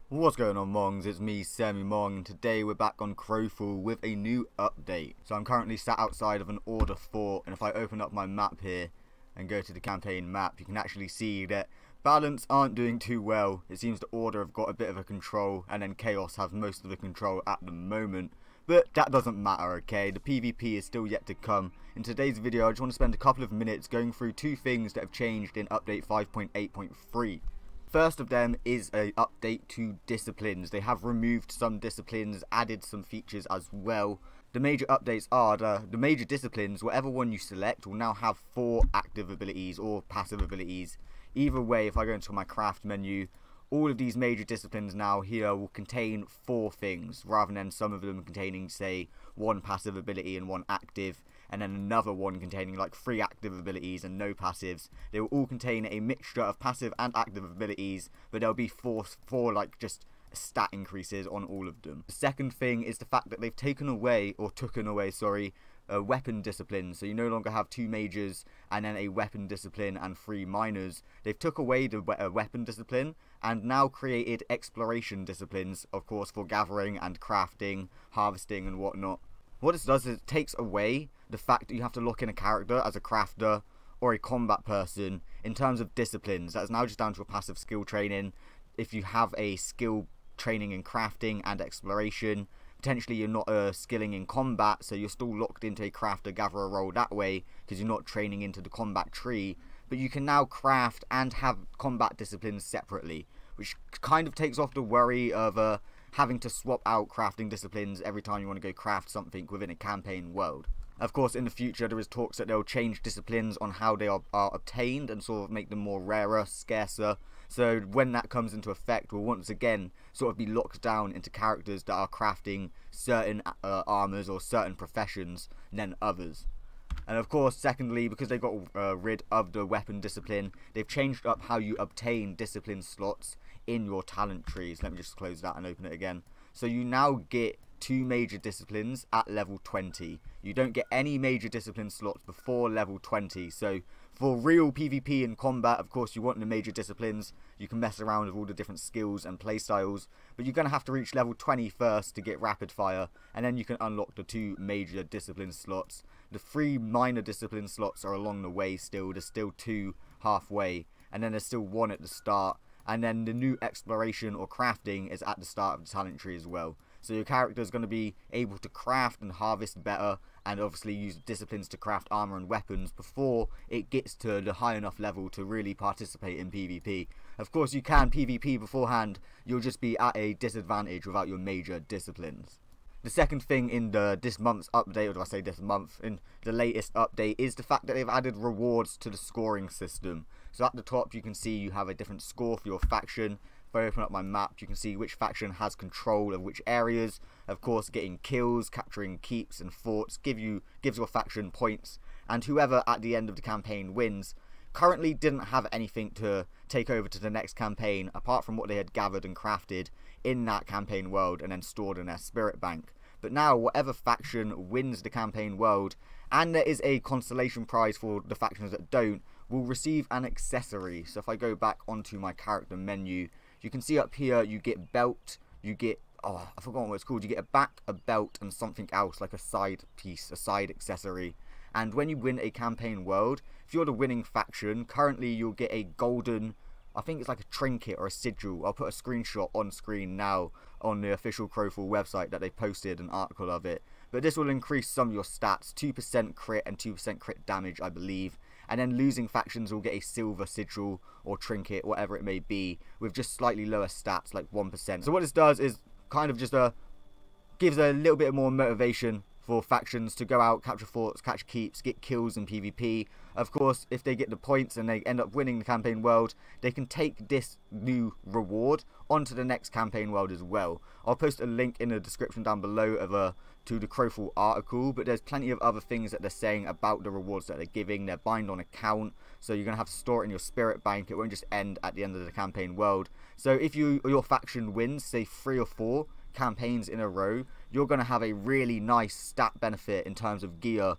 What's going on, Mongs? It's me, SemiMong, and today we're back on Crowfall with a new update. So I'm currently sat outside of an Order fort, and if I open up my map here and go to the campaign map, you can actually see that balance aren't doing too well. It seems the Order have got a bit of a control, and then Chaos have most of the control at the moment. But that doesn't matter, okay? The PvP is still yet to come. In today's video, I just want to spend a couple of minutes going through two things that have changed in update 5.8.3. First of them is an update to disciplines. They have removed some disciplines, added some features as well. The major updates are the major disciplines, whatever one you select, will now have 4 active abilities or passive abilities. Either way, if I go into my craft menu, all of these major disciplines now here will contain 4 things, rather than some of them containing, say, 1 passive ability and 1 active, and then another one containing like 3 active abilities and no passives. They will all contain a mixture of passive and active abilities, but there'll be four like just stat increases on all of them. The second thing is the fact that they've taken away weapon disciplines. So you no longer have 2 majors and then a weapon discipline and 3 minors. They've took away the weapon discipline and now created exploration disciplines, of course, for gathering and crafting, harvesting and whatnot. What this does is it takes away the fact that you have to lock in a character as a crafter or a combat person in terms of disciplines. That is now just down to a passive skill training. If you have a skill training in crafting and exploration, potentially you're not skilling in combat, so you're still locked into a crafter gatherer role that way because you're not training into the combat tree. But you can now craft and have combat disciplines separately, which kind of takes off the worry of having to swap out crafting disciplines every time you want to go craft something within a campaign world. Of course, in the future there is talks that they'll change disciplines on how they are obtained and sort of make them more rarer, scarcer. So when that comes into effect, we'll once again sort of be locked down into characters that are crafting certain armors or certain professions than others. And of course, secondly, because they got rid of the weapon discipline, they've changed up how you obtain discipline slots in your talent trees. Let me just close that and open it again. So you now get 2 major disciplines at level 20. You don't get any major discipline slots before level 20. So for real PvP and combat, of course, you want the major disciplines. You can mess around with all the different skills and playstyles, but you're going to have to reach level 20 first to get rapid fire, and then you can unlock the 2 major discipline slots. The 3 minor discipline slots are along the way still. There's still 2 halfway, and then there's still 1 at the start, and then the new exploration or crafting is at the start of the talent tree as well. So your character is going to be able to craft and harvest better, and obviously use disciplines to craft armor and weapons before it gets to the high enough level to really participate in PvP. Of course, you can PvP beforehand, you'll just be at a disadvantage without your major disciplines. The second thing in this month's update, or do I say this month, in the latest update, is the fact that they've added rewards to the scoring system. So at the top you can see you have a different score for your faction. If I open up my map, you can see which faction has control of which areas. Of course, getting kills, capturing keeps and forts gives your faction points, and whoever at the end of the campaign wins currently didn't have anything to take over to the next campaign apart from what they had gathered and crafted in that campaign world and then stored in their spirit bank. But now whatever faction wins the campaign world, and there is a consolation prize for the factions that don't, will receive an accessory. So if I go back onto my character menu, you can see up here you get belt, you get, oh, I forgot what it's called, you get a back, a belt and something else like a side piece, a side accessory. And when you win a campaign world, if you're the winning faction, currently you'll get a golden, I think it's like a trinket or a sigil. I'll put a screenshot on screen now on the official Crowfall website that they posted an article of it. But this will increase some of your stats, 2% crit and 2% crit damage, I believe. And then losing factions will get a silver sigil or trinket, whatever it may be, with just slightly lower stats, like 1%. So what this does is kind of just gives a little bit more motivation for factions to go out, capture forts, catch keeps, get kills in PvP. Of course, if they get the points and they end up winning the campaign world, they can take this new reward onto the next campaign world as well. I'll post a link in the description down below of to the Crowfall article, but there's plenty of other things that they're saying about the rewards that they're giving. They're bind on account, so you're going to have to store it in your spirit bank. It won't just end at the end of the campaign world. So if your faction wins, say 3 or 4 campaigns in a row, you're going to have a really nice stat benefit in terms of gear,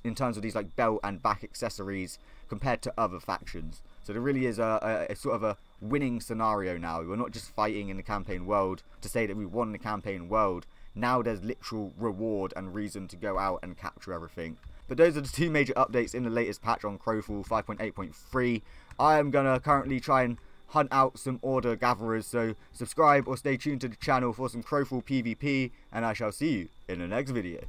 in terms of these like belt and back accessories compared to other factions. So there really is a sort of a winning scenario now. We're not just fighting in the campaign world to say that we won the campaign world. Now there's literal reward and reason to go out and capture everything. But those are the two major updates in the latest patch on Crowfall 5.8.3. I am going to currently try and hunt out some order gatherers, so subscribe or stay tuned to the channel for some Crowfall PvP, and I shall see you in the next video.